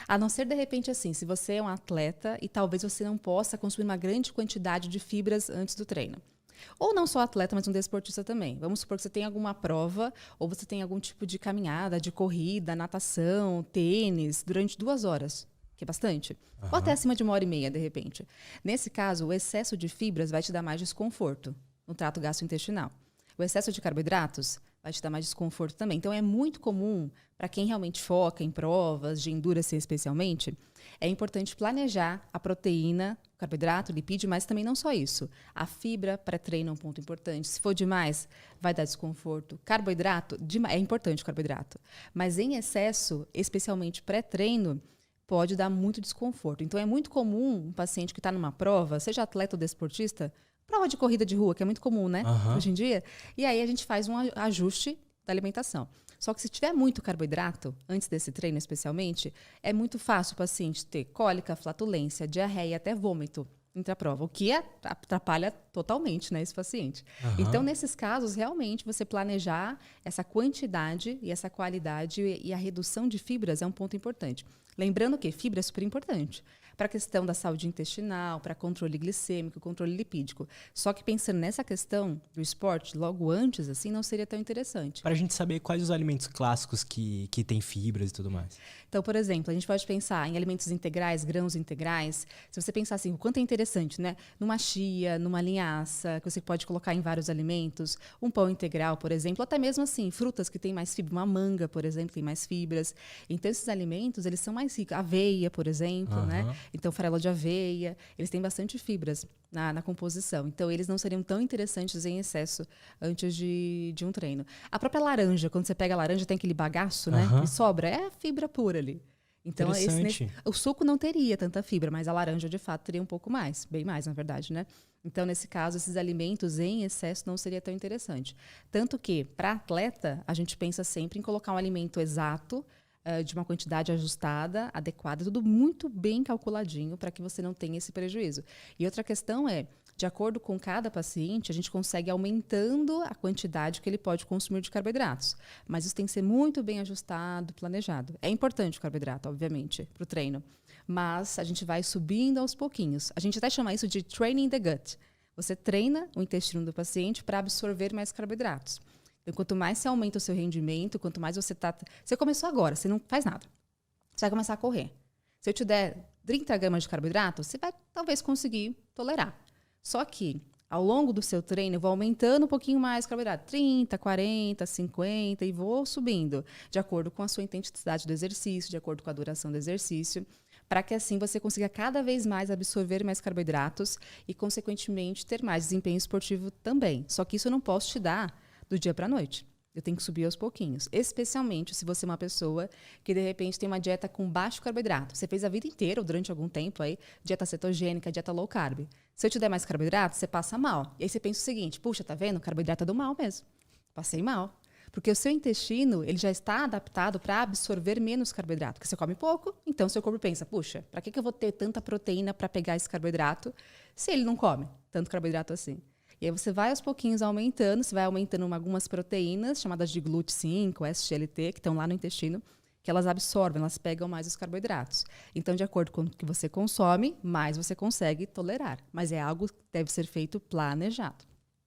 A não ser, de repente, assim, se você é um atleta e talvez você não possa consumir uma grande quantidade de fibras antes do treino. Ou não só atleta, mas um desportista também. Vamos supor que você tem alguma prova ou você tem algum tipo de caminhada, de corrida, natação, tênis, durante 2 horas, que é bastante. Ou até Aham. acima de 1 hora e meia, de repente. Nesse caso, o excesso de fibras vai te dar mais desconforto no trato gastrointestinal. O excesso de carboidratos vai te dar mais desconforto também. Então, é muito comum, para quem realmente foca em provas, de endurance especialmente, é importante planejar a proteína, o carboidrato, o lipídio, mas também não só isso. A fibra pré-treino é um ponto importante. Se for demais, vai dar desconforto. Carboidrato, é importante o carboidrato. Mas em excesso, especialmente pré-treino, pode dar muito desconforto. Então, é muito comum um paciente que está numa prova, seja atleta ou desportista, prova de corrida de rua, que é muito comum, né? Aham. Hoje em dia. E aí a gente faz um ajuste da alimentação. Só que se tiver muito carboidrato, antes desse treino especialmente, é muito fácil o paciente ter cólica, flatulência, diarreia, até vômito entre a prova, o que atrapalha totalmente, né, esse paciente. Então, Aham. nesses casos, realmente, você planejar essa quantidade e essa qualidade e a redução de fibras é um ponto importante. Lembrando que fibra é super importante para a questão da saúde intestinal, para controle glicêmico, controle lipídico. Só que pensando nessa questão do esporte, logo antes, assim, não seria tão interessante. Para a gente saber quais os alimentos clássicos que têm fibras e tudo mais. Então, por exemplo, a gente pode pensar em alimentos integrais, grãos integrais. Se você pensar assim, o quanto é interessante, né? Numa chia, numa linhaça, que você pode colocar em vários alimentos, um pão integral, por exemplo, até mesmo assim, frutas que têm mais fibra, uma manga, por exemplo, tem mais fibras. Então, esses alimentos, eles são mais ricos. Aveia, por exemplo, né? Aham. Então, farelo de aveia, eles têm bastante fibras na composição. Então, eles não seriam tão interessantes em excesso antes de um treino. A própria laranja, quando você pega a laranja, tem aquele bagaço, né? Que Aham. sobra, é fibra pura ali. Então, Interessante. o suco não teria tanta fibra, mas a laranja, de fato, teria um pouco mais. Bem mais, na verdade, né? Então, nesse caso, esses alimentos em excesso não seria tão interessante. Tanto que, para atleta, a gente pensa sempre em colocar um alimento exato, de uma quantidade ajustada, adequada, tudo muito bem calculadinho para que você não tenha esse prejuízo. E outra questão é, de acordo com cada paciente, a gente consegue aumentando a quantidade que ele pode consumir de carboidratos. Mas isso tem que ser muito bem ajustado, planejado. É importante o carboidrato, obviamente, para o treino. Mas a gente vai subindo aos pouquinhos. A gente até chama isso de training the gut. Você treina o intestino do paciente para absorver mais carboidratos. Então, quanto mais você aumenta o seu rendimento, quanto mais você está... Você começou agora, você não faz nada. Você vai começar a correr. Se eu te der 30 gramas de carboidrato, você vai talvez conseguir tolerar. Só que, ao longo do seu treino, eu vou aumentando um pouquinho mais o carboidrato. 30, 40, 50 e vou subindo. De acordo com a sua intensidade do exercício, de acordo com a duração do exercício. Para que assim você consiga cada vez mais absorver mais carboidratos e, consequentemente, ter mais desempenho esportivo também. Só que isso eu não posso te dar do dia para a noite. Eu tenho que subir aos pouquinhos. Especialmente se você é uma pessoa que, de repente, tem uma dieta com baixo carboidrato. Você fez a vida inteira, ou durante algum tempo, aí, dieta cetogênica, dieta low carb. Se eu te der mais carboidrato, você passa mal. E aí você pensa o seguinte, puxa, tá vendo? Carboidrato é do mal mesmo. Passei mal. Porque o seu intestino, ele já está adaptado para absorver menos carboidrato. Porque você come pouco, então seu corpo pensa, puxa, para que eu vou ter tanta proteína para pegar esse carboidrato se ele não come tanto carboidrato assim? E aí você vai aos pouquinhos aumentando, você vai aumentando algumas proteínas, chamadas de GLUT5, SGLT, que estão lá no intestino, que elas absorvem, elas pegam mais os carboidratos. Então, de acordo com o que você consome, mais você consegue tolerar. Mas é algo que deve ser feito planejado.